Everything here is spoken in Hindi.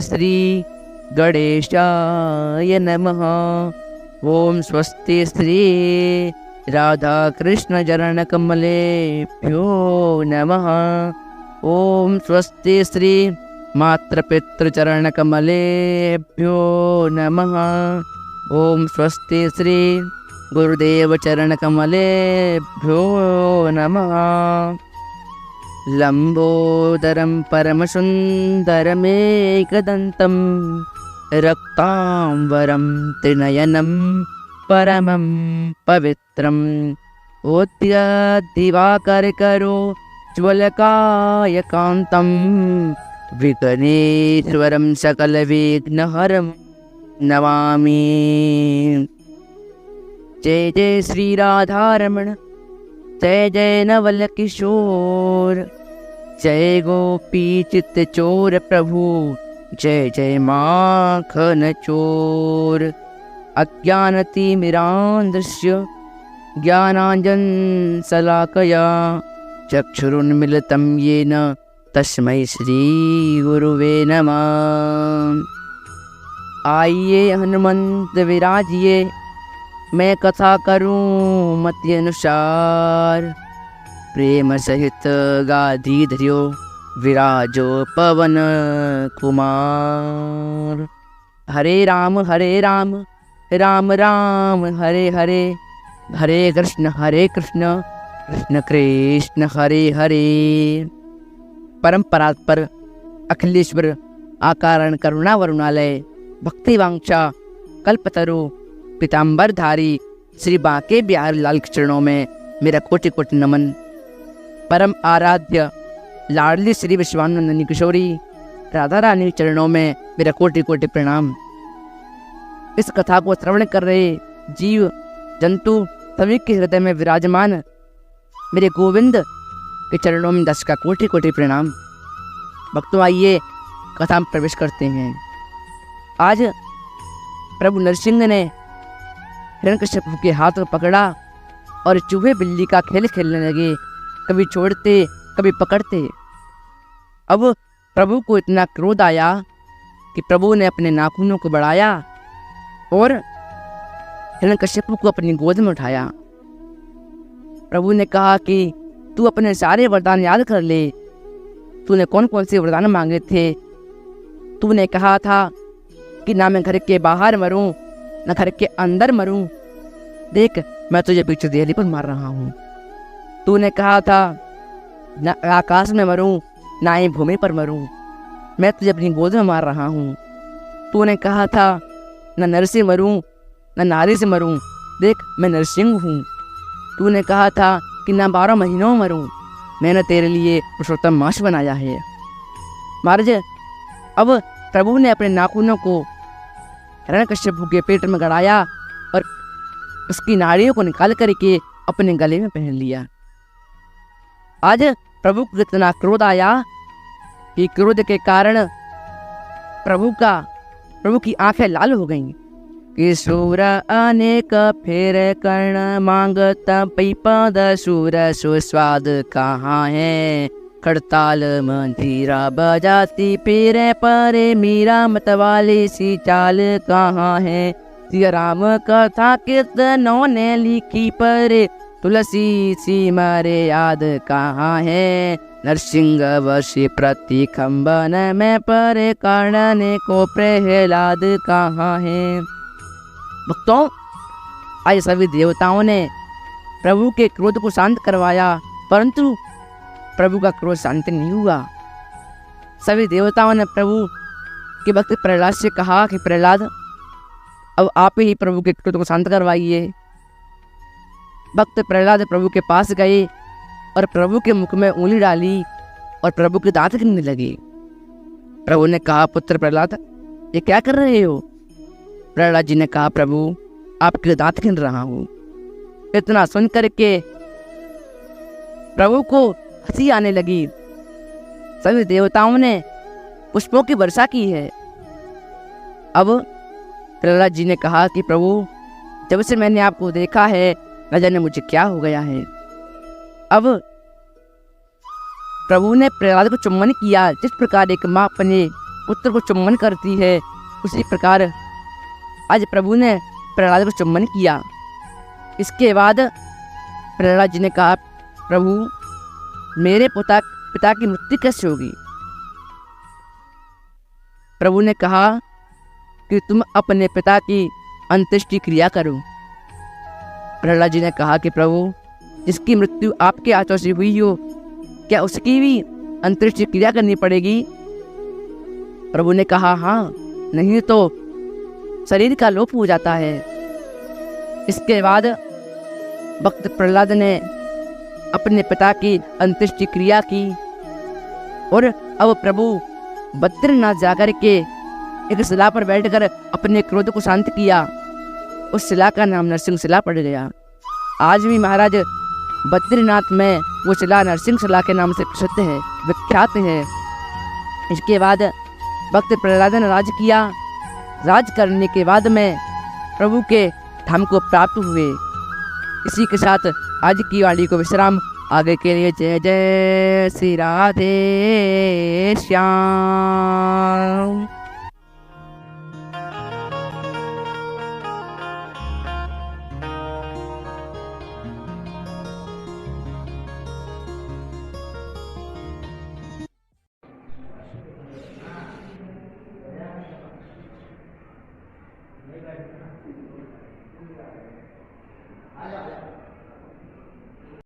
श्री गणेशाय नमः। ओम स्वस्ति श्री राधा कृष्ण चरण कमलेभ्यो नमः। ओम स्वस्ति श्री मातृपितृ चरण कमलेभ्यो नमः। ओम स्वस्ति श्री गुरुदेव चरण कमलेभ्यो नमः। लंबोदरं परमसुंदरमेकदंतं रक्तांबरं त्रिनयनं परमं पवित्रम् दिवाकरकरो ज्वलकायकान्तं विघ्नेश्वरं सकलविघ्नहरं नमामि। जय जय श्री राधारमण, जय जय नवल किशोर, जय गोपी चित्त चोर प्रभु, जय जय माखन चोर। अज्ञानतिमिरान्धस्य ज्ञानाञ्जन शलाकया चक्षुरुन्मिलितं येन तस्मै श्री गुरुवे नमः। आइए हनुमंत विराजिए, मैं कथा करूं मति अनुसार। प्रेम सहित गाधी धरियो, विराजो पवन कुमार। हरे राम राम राम हरे हरे, हरे कृष्ण कृष्ण कृष्ण हरे हरे। परम परात्पर अखिलेश्वर आकारण करुणा वरुणालय भक्ति वांछा कल्पतरु पीताम्बरधारी श्री बांके बिहारी लाल के चरणों में मेरा कोटि कोटि नमन। परम आराध्य लाडली श्री विश्वानंदनी किशोरी राधा रानी के चरणों में मेरा कोटि कोटि प्रणाम। इस कथा को श्रवण कर रहे जीव जंतु सभी के हृदय में विराजमान मेरे गोविंद के चरणों में 10 का कोटि कोटि प्रणाम। भक्तों, आइए कथा में प्रवेश करते हैं। आज प्रभु नरसिंह ने हिरण्यकश्यप के हाथ में पकड़ा और चूहे बिल्ली का खेल खेलने लगे, कभी छोड़ते कभी पकड़ते। अब प्रभु को इतना क्रोध आया कि प्रभु ने अपने नाखूनों को बढ़ाया और हिरण्यकश्यप को अपनी गोद में उठाया। प्रभु ने कहा कि तू अपने सारे वरदान याद कर ले। तूने कौन कौन से वरदान मांगे थे? तूने कहा था कि ना मैं घर के बाहर मरूं न घर के अंदर मरूं। देख, मैं तुझे पीछे देहली पर मार रहा हूँ। तूने कहा था न आकाश में मरूं ना ही भूमि पर मरूं, मैं तुझे अपनी गोद में मार रहा हूँ। तूने कहा था न नर से मरूं न नारी से मरूं, देख मैं नरसिंह हूँ। तूने कहा था कि न 12 महीनों में मरूं, मैंने तेरे लिए पुरुषोत्तम मास बनाया है। महाराज, अब प्रभु ने अपने नाखूनों को हिरण्यकश्यप के पेट में गड़ाया और उसकी नाड़ियों को निकाल करके अपने गले में पहन लिया। आज प्रभु को इतना क्रोध आया कि क्रोध के कारण प्रभु की आंखें लाल हो गईं। कि सूर अनेक फेर कर्ण मांगता पैपद सूर सुस्वाद कहाँ है। खड़ताल मंदिरा बजाती पेरे परे मीरा मतवाली सी चाल कहाँ है। सिया राम कथा कितनों ने लिखी परे तुलसी सी मरे याद कहाँ है। नरसिंह वशी प्रति खम्बन में परे कर्णने को प्रहलाद कहाँ है। भक्तों, आज सभी देवताओं ने प्रभु के क्रोध को शांत करवाया, परंतु प्रभु का क्रोध शांत नहीं हुआ। सभी देवताओं ने प्रभु के भक्त प्रहलाद से कहा कि प्रहलाद, अब आप ही प्रभु के क्रोध को शांत करवाइए। भक्त प्रहलाद प्रभु के पास गए और प्रभु के मुख में उंगली डाली और प्रभु के दांत गिरने लगे। प्रभु ने कहा, पुत्र प्रहलाद, ये क्या कर रहे हो? प्रहलाद जी ने कहा, प्रभु आपके दांत गिन रहा हूँ। इतना सुन करके प्रभु को हंसी आने लगी। सभी देवताओं ने पुष्पों की वर्षा की है। अब प्रहलाद जी ने कहा कि प्रभु, जब से मैंने आपको देखा है न जाने मुझे क्या हो गया है। अब प्रभु ने प्रहलाद को चुम्बन किया, जिस प्रकार एक माँ अपने पुत्र को चुम्बन करती है, उसी प्रकार आज प्रभु ने प्रहलाद को चुम्बन किया। इसके बाद प्रहलाद जी ने कहा, प्रभु मेरे पिता की मृत्यु कैसे होगी? प्रभु ने कहा कि तुम अपने पिता की अंत्येष्टि क्रिया करो। प्रहलाद जी ने कहा कि प्रभु जिसकी मृत्यु आपके हाथों से हुई हो, क्या उसकी भी अंत्येष्टि क्रिया करनी पड़ेगी? प्रभु ने कहा, हाँ, नहीं तो शरीर का लोप हो जाता है। इसके बाद भक्त प्रहलाद ने अपने पिता की अंत्येष्टि क्रिया की और अब प्रभु बद्रीनाथ जाकर के एक शिला पर बैठकर अपने क्रोध को शांत किया। उस शिला का नाम नरसिंह शिला पड़ गया। आज भी महाराज बद्रीनाथ में वो शिला नरसिंह शिला के नाम से प्रसिद्ध है, विख्यात है। इसके बाद भक्त प्रहलाद ने राज किया। राज करने के बाद में प्रभु के धाम को प्राप्त हुए। इसी के साथ आज की वाणी को विश्राम। आगे के लिए जय जय श्री राधे श्याम। आ जाओ।